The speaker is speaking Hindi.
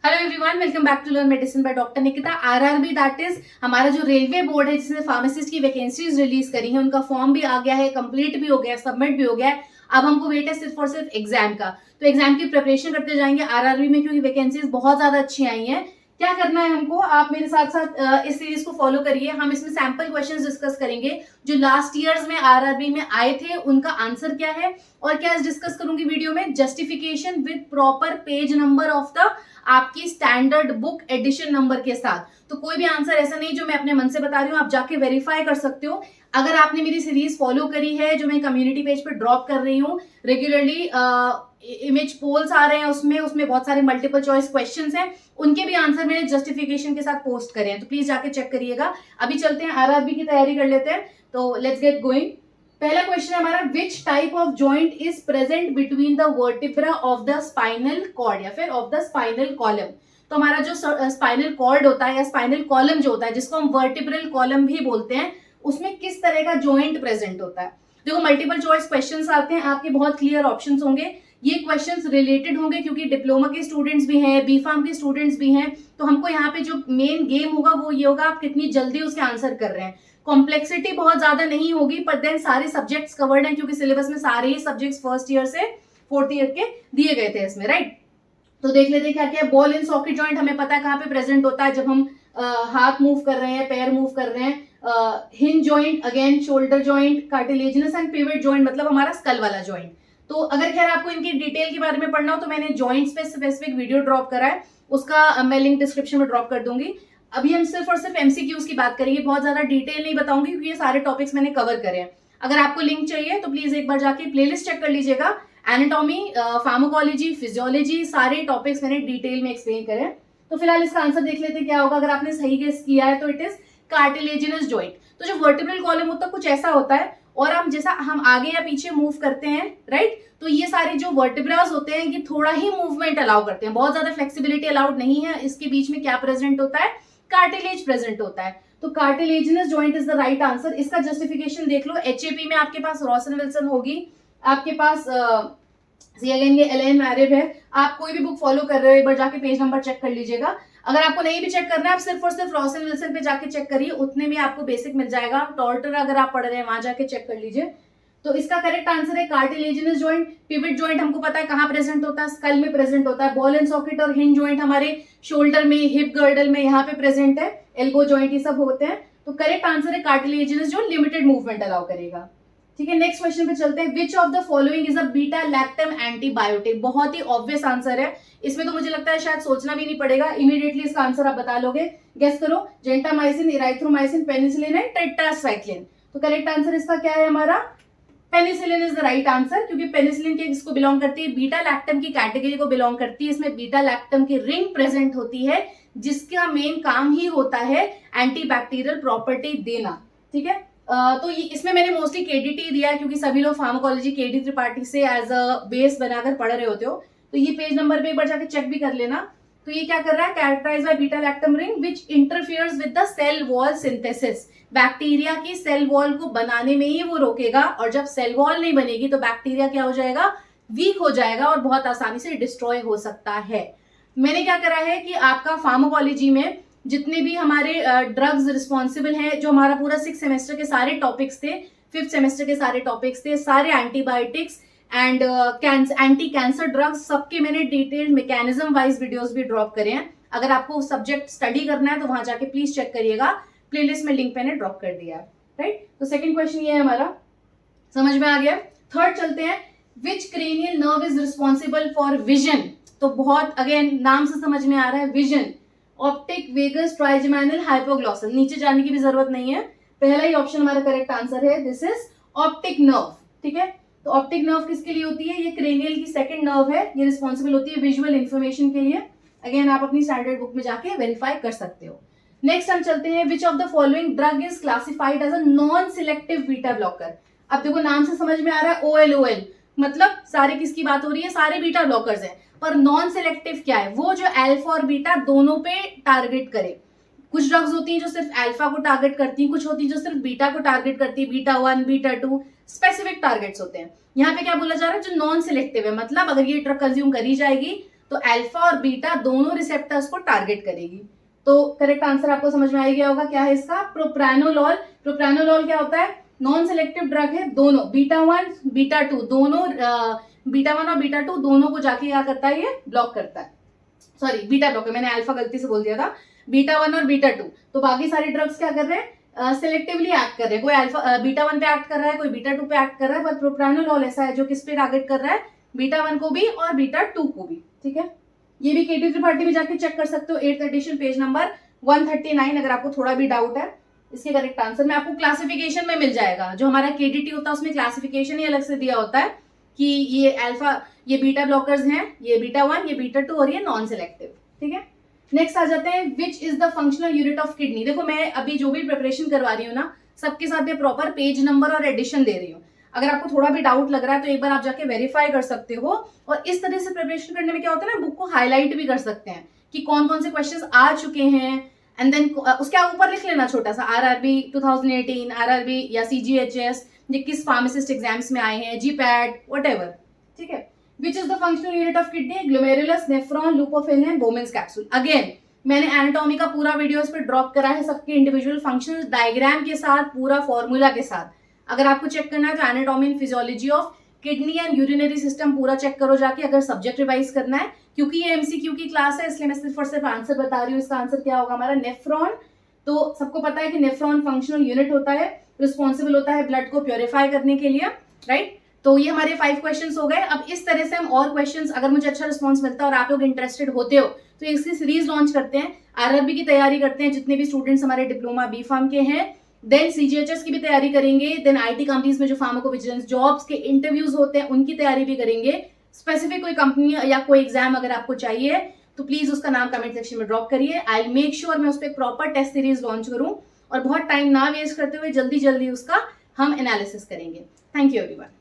Hello everyone, welcome back to learn medicine by doctor Nikita. RRB that is हमारा जो रेलवे बोर्ड है जिसने फार्मासिस्ट की वैकेंसीज रिलीज करी है, उनका फॉर्म भी आ गया है, कंप्लीट भी हो गया है, सबमिट भी हो गया है। अब हमको वेट है सिर्फ और सिर्फ एग्जाम का। तो एग्जाम की प्रिपरेशन करते जाएंगे आरआरबी में, क्योंकि वैकेंसीज बहुत ज्यादा अच्छी आई हैं। क्या करना है हमको, आप मेरे साथ साथ इस सीरीज को फॉलो करिए। हम इसमें सैंपल क्वेश्चंस डिस्कस करेंगे जो लास्ट ईयर्स में आरआरबी में आए थे, उनका आंसर क्या है और क्या डिस्कस करूंगी वीडियो में, justification with proper page number of the आपकी स्टैंडर्ड बुक एडिशन नंबर के साथ। तो कोई भी आंसर ऐसा नहीं जो मैं अपने मन से बता रही हूँ, आप जाके वेरीफाई कर सकते हो। अगर आपने मेरी सीरीज फॉलो करी है जो मैं कम्युनिटी पेज पे ड्रॉप कर रही हूँ रेगुलरली, इमेज पोल्स आ रहे हैं उसमें उसमें बहुत सारे मल्टीपल चॉइस क्वेश्चंस हैं, उनके भी आंसर मैंने जस्टिफिकेशन के साथ पोस्ट करे हैं, तो प्लीज जाके चेक करिएगा। अभी चलते हैं आरआरबी की तैयारी कर लेते हैं, तो लेट्स गेट गोइंग। पहला क्वेश्चन है हमारा, which type of joint is present between the vertebra of the spinal cord या फिर ऑफ द स्पाइनल कॉलम। तो हमारा जो स्पाइनल कॉर्ड होता है या स्पाइनल कॉलम जो होता है, जिसको हम वर्टिब्रल कॉलम भी बोलते हैं, उसमें किस तरह का जॉइंट प्रेजेंट होता है। देखो मल्टीपल चॉइस क्वेश्चंस आते हैं, आपके बहुत क्लियर ऑप्शंस होंगे। ये क्वेश्चंस रिलेटेड होंगे क्योंकि डिप्लोमा के स्टूडेंट्स भी हैं, बी फार्म के स्टूडेंट्स भी हैं। तो हमको यहाँ पे जो मेन गेम होगा वो ये होगा, आप कितनी जल्दी उसके आंसर कर रहे हैं। कॉम्प्लेक्सिटी बहुत ज्यादा नहीं होगी, पर देन सारे सब्जेक्ट्स कवर्ड हैं क्योंकि सिलेबस में सारे ही सब्जेक्ट्स फर्स्ट ईयर से फोर्थ ईयर के दिए गए थे इसमें, राइट। तो देख लेते हैं क्या क्या। बॉल इन सॉकेट जॉइंट हमें पता है कहाँ पे प्रेजेंट होता है, जब हम हाथ मूव कर रहे हैं, पैर मूव कर रहे हैं। Hinge joint, again shoulder joint, cartilaginous and pivot joint मतलब हमारा स्कल वाला जॉइंट। तो अगर खैर आपको इनकी डिटेल के बारे में पढ़ना हो तो मैंने जॉइंट्स पे स्पेसिफिक वीडियो ड्रॉप करा है, उसका मैं लिंक डिस्क्रिप्शन में ड्रॉप कर दूंगी। अभी हम सिर्फ और सिर्फ एमसीक्यूज की बात करेंगे, बहुत ज्यादा डिटेल नहीं बताऊंगी क्योंकि ये सारे टॉपिक्स मैंने कवर करे हैं। अगर आपको लिंक चाहिए तो प्लीज एक बार जाके प्लेलिस्ट चेक कर लीजिएगा। एनाटॉमी, फार्माकोलॉजी, फिजियोलॉजी, सारे टॉपिक्स मैंने डिटेल में एक्सप्लेन करे हैं। तो फिलहाल इसका आंसर देख लेते हैं क्या होगा। अगर आपने सही गेस किया है तो इट इज कार्टिलेजिनस जॉइंट। तो जो वर्टिब्रल कॉलम होता है कुछ ऐसा होता है, और हम जैसा हम आगे या पीछे मूव करते हैं, राइट, तो ये सारे जो वर्टिब्रास होते हैं ये थोड़ा ही मूवमेंट अलाउ करते हैं, बहुत ज्यादा फ्लेक्सिबिलिटी अलाउड नहीं है। इसके बीच में क्या प्रेजेंट होता है, कार्टिलेज प्रेजेंट होता है। तो cartilaginous joint is the right answer. इसका जस्टिफिकेशन देख लो, एचएपी में आपके पास रॉसन विल्सन होगी, आपके पास ये एलेन मैरिब है। आप कोई भी बुक फॉलो कर रहे हो एक बार जाके पेज नंबर चेक कर लीजिएगा। अगर आपको नहीं भी चेक करना है, आप सिर्फ और सिर्फ रॉसन विल्सन पे जाके चेक करिए, उतने में आपको बेसिक मिल जाएगा। टॉर्टर अगर आप पढ़ रहे हैं वहां जाके चेक कर लीजिए। तो इसका करेक्ट आंसर है कार्टिलेजिनस जॉइंट। पिवट जॉइंट हमको पता है कहाँ प्रेजेंट होता है, स्कल में प्रेजेंट होता है। बॉल एंड सॉकेट और हिंज जॉइंट हमारे शोल्डर में, हिप गर्डल में, यहाँ पे प्रेजेंट है। एल्बो जॉइंट ये सब होते हैं। तो करेक्ट आंसर है कार्टिलेजिनस जो लिमिटेड मूवमेंट अलाउ करेगा। ठीक है, नेक्स्ट क्वेश्चन पे चलते हैं। Which of the following is a beta lactam antibiotic. बहुत ही ऑब्वियस आंसर है, इसमें तो मुझे लगता है शायद सोचना भी नहीं पड़ेगा, इमीडिएटली इसका आंसर आप बता लोगे। गेस करो, जेंटामाइसिन, इराइथ्रोमाइसिन, पेनिसिलिन एंड टेट्रासाइक्लिन। तो करेक्ट आंसर इसका क्या है हमारा, penicillin is the right answer, क्योंकि पेनिसिलिन के किसको बिलोंग करती है, बीटा लैक्टम की कैटेगरी को बिलोंग करती है। इसमें बीटा लैक्टम की रिंग प्रेजेंट होती है जिसका मेन काम ही होता है एंटीबैक्टीरियल प्रॉपर्टी देना। ठीक है, तो इसमें मैंने मोस्टली केडीटी दिया है क्योंकि सभी लोग फार्माकोलॉजी केडी त्रिपाठी से एज अ बेस बनाकर पढ़ रहे होते हो। तो ये पेज नंबर पे एक बार जाके चेक भी कर लेना। तो ये क्या कर रहा है, characterize by beta lactam ring which interferes with the cell wall synthesis. Bacteria की सेल वॉल को बनाने में ही वो रोकेगा, और जब सेल वॉल नहीं बनेगी तो बैक्टीरिया क्या हो जाएगा, वीक हो जाएगा और बहुत आसानी से डिस्ट्रॉय हो सकता है। मैंने क्या करा है कि आपका फार्माकोलॉजी में जितने भी हमारे ड्रग्स रिस्पॉन्सिबल हैं, जो हमारा पूरा 6 सेमेस्टर के सारे टॉपिक्स थे, 5th सेमेस्टर के सारे टॉपिक्स थे, सारे antibiotics and anti cancer drugs, सबके मैंने डिटेल्ड मैकेनिज्म वाइज वीडियोस भी ड्रॉप करे हैं। अगर आपको सब्जेक्ट स्टडी करना है तो वहां जाके प्लीज चेक करिएगा, प्लेलिस्ट में लिंक मैंने ड्रॉप कर दिया है, राइट। तो सेकंड क्वेश्चन ये है हमारा, समझ में आ गया। थर्ड चलते हैं, which cranial nerve is responsible for vision. तो बहुत अगेन नाम से समझ में आ रहा है, vision, optic, vagus, trigeminal, hypoglossal. नीचे जाने की भी जरूरत नहीं है, पहला ही ऑप्शन हमारा करेक्ट आंसर है, दिस इज ऑप्टिक नर्व। ठीक है, तो ऑप्टिक नर्व किसके लिए होती है, ये क्रेनियल की सेकंड नर्व है, ये रिस्पॉन्सिबल होती है विजुअल इंफॉर्मेशन के लिए। अगेन आप अपनी स्टैंडर्ड बुक में जाके वेरीफाई कर सकते हो। नेक्स्ट हम चलते हैं, which of the following drug is classified as a non selective beta blocker. अब देखो नाम से समझ में आ रहा है, OLOL मतलब सारे किसकी बात हो रही है, सारे बीटा ब्लॉकर्स हैं। पर नॉन सिलेक्टिव क्या है, वो जो अल्फा और बीटा दोनों पे टारगेट करे। कुछ ड्रग्स होती हैं जो सिर्फ अल्फा को टारगेट करती हैं, कुछ होती है जो सिर्फ बीटा को टारगेट करती है, बीटा 1, बीटा 2, स्पेसिफिक टारगेट्स होते हैं। यहाँ पे क्या बोला जा रहा है, जो नॉन सिलेक्टिव है, मतलब अगर ये ड्रग कंज्यूम करी जाएगी तो अल्फा और बीटा दोनों रिसेप्टर्स को टारगेट करेगी। तो करेक्ट आंसर आपको समझ में आ गया होगा क्या है इसका, प्रोप्रानोलॉल। प्रोप्रानोलॉल क्या होता है, नॉन सेलेक्टिव ड्रग है, दोनों बीटा 1 बीटा 2 दोनों बीटा 1 और बीटा 2 दोनों को जाके क्या करता है, ये ब्लॉक करता है। सॉरी बीटा ब्लॉकर, मैंने अल्फा गलती से बोल दिया था, बीटा 1 और बीटा 2। तो बाकी सारे ड्रग्स क्या कर रहे हैं, सिलेक्टिवली एक्ट कर रहे हैं। कोई अल्फा बीटा 1 पे एक्ट कर रहा है, कोई बीटा 2 पे एक्ट कर रहा है, पर प्रोप्रानोलॉल ऐसा है जो किस पे टारगेट कर रहा है, बीटा 1 को भी और बीटा 2 को भी। ठीक है, ये भी केटी त्रिपाठी में जाके चेक कर सकते हो, 8th एडिशन पेज नंबर 139, अगर आपको थोड़ा भी डाउट है। इसके करेक्ट आंसर में आपको क्लासिफिकेशन में मिल जाएगा, जो हमारा केडीटी होता है उसमें क्लासिफिकेशन ही अलग से दिया होता है कि ये अल्फा, ये बीटा ब्लॉकर्स हैं, ये बीटा 1, ये बीटा 2 और ये नॉन सेलेक्टिव। ठीक है, नेक्स्ट आ जाते हैं, विच is the functional unit of kidney. देखो मैं अभी जो भी प्रिपरेशन करवा रही हूँ ना, सबके साथ मैं प्रॉपर पेज नंबर और एडिशन दे रही हूँ। अगर आपको थोड़ा भी डाउट लग रहा है तो एक बार आप जाके वेरीफाई कर सकते हो, और इस तरह से प्रिपरेशन करने में क्या होता है ना, बुक को हाईलाइट भी कर सकते हैं कि कौन कौन से क्वेश्चंस आ चुके हैं, एंड देन उसके ऊपर लिख लेना छोटा सा, आरआरबी 2018, आरआरबी या सीजीएचएस, ये किस फार्मासिस्ट एग्जाम्स में आए हैं, जीपैट व्हाटएवर। ठीक है, which is the functional unit of kidney, glomerulus, nephron, loop of Henle and Bowman's capsule. Again मैंने एनाटॉमी का पूरा वीडियो इस पर ड्रॉप करा है, सबके इंडिविजुअल फंक्शंस डायग्राम के साथ, पूरा फॉर्मूला के साथ। अगर आपको चेक करना है तो anatomy and physiology of kidney and urinary system पूरा चेक करो जाके, अगर सब्जेक्ट रिवाइज करना है। क्योंकि ये एमसीक्यू की क्लास है इसलिए मैं सिर्फ और सिर्फ आंसर बता रही हूँ। इसका आंसर क्या होगा हमारा, नेफ्रॉन। तो सबको पता है कि नेफ्रॉन फंक्शनल यूनिट होता है, रिस्पॉन्सिबल होता है ब्लड को प्योरीफाई करने के लिए, राइट। तो ये हमारे 5 क्वेश्चंस हो गए। अब इस तरह से हम और क्वेश्चंस, अगर मुझे अच्छा रिस्पॉन्स मिलता है और आप लोग इंटरेस्टेड होते हो तो इसकी सीरीज लॉन्च करते हैं, आरआरबी की तैयारी करते हैं जितने भी स्टूडेंट्स हमारे डिप्लोमा बी फार्म के हैं, देन सीजीएचएस की भी तैयारी करेंगे, देन आईटी कंपनीज में जो फार्माकोविजिलेंस जॉब्स के इंटरव्यूज होते हैं उनकी तैयारी भी करेंगे। स्पेसिफिक कोई कंपनी या कोई एग्जाम अगर आपको चाहिए तो प्लीज उसका नाम कमेंट सेक्शन में ड्रॉप करिए। आई विल मेक श्योर मैं उस पर प्रॉपर टेस्ट सीरीज लॉन्च करूं, और बहुत टाइम ना वेस्ट करते हुए जल्दी जल्दी उसका हम एनालिसिस करेंगे। Thank you everyone.